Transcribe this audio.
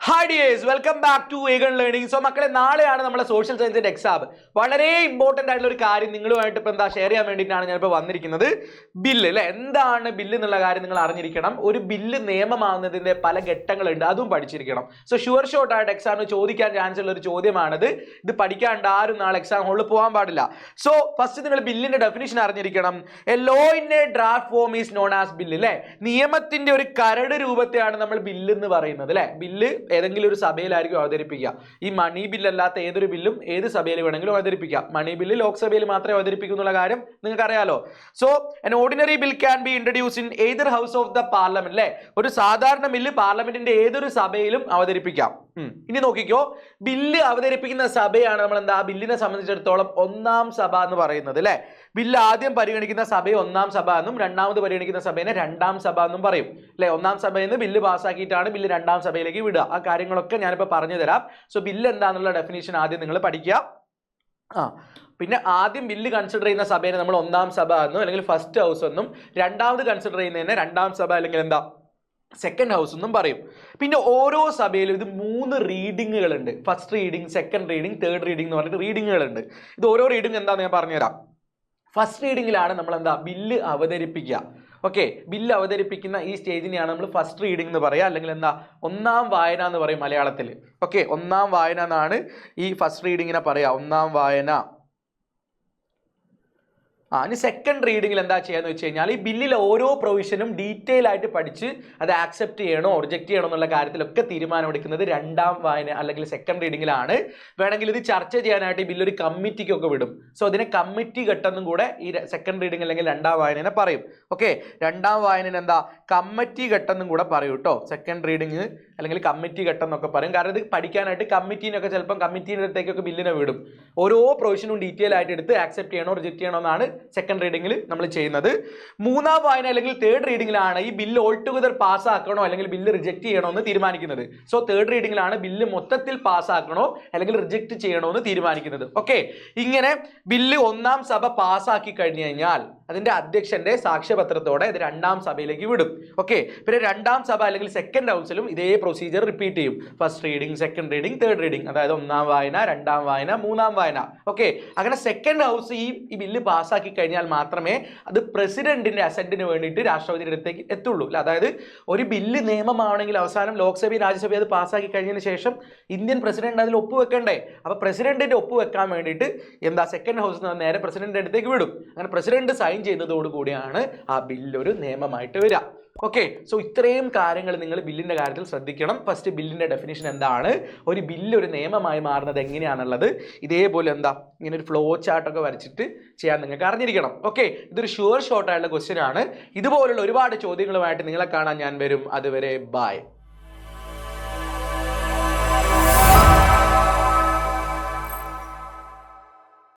Hi dears, welcome back to Eagle Learning. So മക്കളെ നാളെയാണ് നമ്മുടെ സോഷ്യൽ സയൻസിന്റെ എക്സാം. വളരെ ഇമ്പോർട്ടന്റ് ആയിട്ടുള്ള ഒരു കാര്യം നിങ്ങളുമായിട്ട് ഇപ്പോൾ ഷെയർ ചെയ്യാൻ വേണ്ടിയിട്ടാണ് ഞാൻ ഇപ്പോൾ വന്നിരിക്കുന്നത്. ബില്ല് അല്ലേ, എന്താണ് ബില്ല് എന്നുള്ള കാര്യം നിങ്ങൾ അറിഞ്ഞിരിക്കണം. ഒരു ബില്ല് നിയമമാകുന്നതിന്റെ പല ഘട്ടങ്ങളുണ്ട്, അതും പഠിച്ചിരിക്കണം. സോ ഷുവർ ഷോട്ട് ആയിട്ട് എക്സാമിന് ചോദിക്കാൻ ചാൻസ് ഉള്ള ഒരു ചോദ്യമാണിത്. ഇത് പഠിക്കാണ്ട് ആരും നാളെ എക്സാം ഹോളിൽ പോകാൻ പാടില്ല. സോ ഫസ്റ്റ് നിങ്ങൾ ബില്ലിന്റെ ഡെഫിനിഷൻ അറിഞ്ഞിരിക്കണം. A law in a draft form is known as bill അല്ലേ. നിയമത്തിന്റെ ഒരു കരട് രൂപത്തെയാണ് നമ്മൾ ബില്ല് എന്ന് പറയുന്നത് അല്ലേ. ബില്ല് ഏതെങ്കിലും ഒരു സഭയിലായിരിക്കും അവതരിപ്പിക്കുക. ഈ മണി ബില്ല് അല്ലാത്ത ഏതൊരു ബില്ലും ഏത് സഭയിൽ വേണമെങ്കിലും അവതരിപ്പിക്കാം. മണി ബില്ല് ലോക്സഭയിൽ മാത്രമേ അവതരിപ്പിക്കൂ എന്നുള്ള കാര്യം നിങ്ങൾക്ക് അറിയാലോ. So an ordinary bill can be introduced in either house of the parliament അല്ലേ. ഒരു സാധാരണ ബില്ല് പാർലമെന്റിന്റെ ഏതൊരു സഭയിലും അവതരിപ്പിക്കാം. ഇനി നോക്കിക്കോ, ബില്ല് അവതരിപ്പിക്കുന്ന സഭയാണ് നമ്മൾ എന്താ ബില്ലിനെ സംബന്ധിച്ചിടത്തോളം ഒന്നാം സഭ എന്ന് പറയുന്നത് അല്ലെ. ബില്ല് ആദ്യം പരിഗണിക്കുന്ന സഭയെ ഒന്നാം സഭ എന്നും രണ്ടാമത് പരിഗണിക്കുന്ന സഭയെ രണ്ടാം സഭ എന്നും പറയും അല്ലെ. ഒന്നാം സഭയിൽ നിന്ന് ബില്ല് പാസ്സാക്കിയിട്ടാണ് ബില്ല് രണ്ടാം സഭയിലേക്ക് വിടുക. ആ കാര്യങ്ങളൊക്കെ ഞാനിപ്പോൾ പറഞ്ഞു തരാം. സോ ബില്ല് എന്താണെന്നുള്ള ഡെഫിനേഷൻ ആദ്യം നിങ്ങൾ പഠിക്കുക. പിന്നെ ആദ്യം ബില്ല് കൺസിഡർ ചെയ്യുന്ന സഭയെ നമ്മൾ ഒന്നാം സഭ എന്നും അല്ലെങ്കിൽ ഫസ്റ്റ് ഹൗസ് എന്നും, രണ്ടാമത് കൺസിഡർ ചെയ്യുന്നതിനെ രണ്ടാം സഭ അല്ലെങ്കിൽ എന്താ സെക്കൻഡ് ഹൗസ് എന്നും പറയും. പിന്നെ ഓരോ സഭയിലും ഇത് 3 റീഡിങ്ങുകളുണ്ട്. First reading, second reading, third reading എന്ന് പറഞ്ഞിട്ട് റീഡിങ്ങുകളുണ്ട്. ഇത് ഓരോ റീഡിങ് എന്താണെന്ന് ഞാൻ പറഞ്ഞുതരാം. ഫസ്റ്റ് റീഡിങ്ങിലാണ് നമ്മൾ എന്താ ബില്ല് അവതരിപ്പിക്കുക. ഓക്കെ, ബില്ല് അവതരിപ്പിക്കുന്ന ഈ സ്റ്റേജിനെയാണ് നമ്മൾ ഫസ്റ്റ് റീഡിംഗ് എന്ന് പറയുക, അല്ലെങ്കിൽ എന്താ ഒന്നാം വായന എന്ന് പറയും മലയാളത്തിൽ. ഓക്കെ, ഒന്നാം വായന എന്നാണ് ഈ ഫസ്റ്റ് റീഡിങ്ങിനെ പറയുക, ഒന്നാം വായന. ഇനി സെക്കൻഡ് റീഡിങ്ങിൽ എന്താ ചെയ്യാന്ന് വെച്ച് കഴിഞ്ഞാൽ ഈ ബില്ലിലെ ഓരോ പ്രൊവിഷനും ഡീറ്റെയിൽ ആയിട്ട് പഠിച്ച് അത് ആക്സെപ്റ്റ് ചെയ്യണോ റിജക്ട് ചെയ്യണോ എന്നുള്ള കാര്യത്തിലൊക്കെ തീരുമാനമെടുക്കുന്നത് രണ്ടാം വായന അല്ലെങ്കിൽ സെക്കൻഡ് റീഡിങ്ങിലാണ്. വേണമെങ്കിൽ ഇത് ചർച്ച ചെയ്യാനായിട്ട് ഈ ബില്ലൊരു കമ്മിറ്റിക്കൊക്കെ വിടും. സോ അതിനെ കമ്മിറ്റി ഘട്ടം കൂടെ ഈ സെക്കൻഡ് റീഡിംഗ് അല്ലെങ്കിൽ രണ്ടാം വായനനെ പറയും. ഓക്കെ, രണ്ടാം വായന എന്താ കമ്മിറ്റി ഘട്ടം എന്നും കൂടെ പറയും കേട്ടോ. സെക്കൻഡ് റീഡിങ് അല്ലെങ്കിൽ കമ്മിറ്റി ഘട്ടം എന്നൊക്കെ പറയും. കാരണം ഇത് പഠിക്കാനായിട്ട് കമ്മിറ്റീനൊക്കെ ചിലപ്പം കമ്മിറ്റീൻ്റെ അടുത്തേക്കൊക്കെ ബില്ലിനെ വിടും. ഓരോ പ്രൊവിഷനും ഡീറ്റെയിൽ ആയിട്ട് എടുത്ത് ആക്സെപ്റ്റ് ചെയ്യണോ റിജക്ട് ചെയ്യണോ എന്നാണ് സെക്കൻഡ് റീഡിംഗിൽ നമ്മൾ ചെയ്യുന്നത്. മൂന്നാം വായന അല്ലെങ്കിൽ തേർഡ് റീഡിംഗിലാണ് ഈ ബില്ല് ഓൾ ടുഗദർ പാസ്സാക്കണോ അല്ലെങ്കിൽ ബില്ല് റിജക്ട് ചെയ്യണോ എന്ന് തീരുമാനിക്കുന്നത്. സോ തേർഡ് റീഡിംഗിലാണ് ബില്ല് മൊത്തത്തിൽ പാസ്സാക്കണോ അല്ലെങ്കിൽ റിജക്ട് ചെയ്യണോ എന്ന് തീരുമാനിക്കുന്നത്. ഓക്കെ, ഇങ്ങനെ ബില്ല് ഒന്നാം സഭ പാസ്സാക്കി കഴിഞ്ഞു കഴിഞ്ഞാൽ അതിന്റെ അധ്യക്ഷന്റെ സാക്ഷ്യപത്രത്തോടെ ഇത് രണ്ടാം സഭയിലേക്ക് വിടും. ഓക്കെ, പിന്നെ രണ്ടാം സഭ അല്ലെങ്കിൽ സെക്കൻഡ് ഹൗസിലും ഇതേ പ്രൊസീജിയർ റിപ്പീറ്റ് ചെയ്യും. First reading, second reading, third reading, അതായത് ഒന്നാം വായന, രണ്ടാം വായന, മൂന്നാം വായന. ഓക്കെ, അങ്ങനെ സെക്കൻഡ് ഹൗസ് ഈ ബില്ല് പാസ്സാക്കി കഴിഞ്ഞാൽ മാത്രമേ അത് പ്രസിഡന്റിന്റെ അസന്റിന് വേണ്ടിയിട്ട് രാഷ്ട്രപതിയുടെ അടുത്തേക്ക് എത്തുള്ളൂ. അതായത് ഒരു ബില്ല് നിയമമാണെങ്കിൽ അവസാനം ലോക്സഭയും രാജ്യസഭയും അത് പാസ്സാക്കി കഴിഞ്ഞതിന് ശേഷം ഇന്ത്യൻ പ്രസിഡന്റ് അതിൽ ഒപ്പുവെക്കണ്ടേ. അപ്പൊ പ്രസിഡന്റിന്റെ ഒപ്പുവെക്കാൻ വേണ്ടിയിട്ട് എന്താ സെക്കൻഡ് ഹൗസ് നേരെ പ്രസിഡന്റിന്റെ അടുത്തേക്ക് വിടും. അങ്ങനെ പ്രസിഡന്റ് സൈൻ ചെയ്യുന്നതോടുകൂടിയാണ് ആ ബില്ല് ഒരു നിയമമായിട്ട് വരിക. ഓക്കെ, സോ ഇത്രയും കാര്യങ്ങൾ നിങ്ങൾ ബില്ലിന്റെ കാര്യത്തിൽ ശ്രദ്ധിക്കണം. ഫസ്റ്റ് ബില്ലിന്റെ ഡെഫിനേഷൻ എന്താണ്, ഒരു ബില്ല് ഒരു നിയമമായി മാറുന്നത് എങ്ങനെയാണുള്ളത്, ഇതേപോലെ എന്താ ഇങ്ങനെ ഒരു ഫ്ലോ ചാർട്ടൊക്കെ വരച്ചിട്ട് ചെയ്യാൻ നിങ്ങൾക്ക് അറിഞ്ഞിരിക്കണം. ഓക്കെ, ഇതൊരു ഷുവർ ഷോർട്ട് ആയിട്ടുള്ള ക്വസ്റ്റ്യൻ ആണ്. ഇതുപോലുള്ള ഒരുപാട് ചോദ്യങ്ങളുമായിട്ട് നിങ്ങളെ കാണാൻ ഞാൻ വരും. അതുവരെ ബൈ.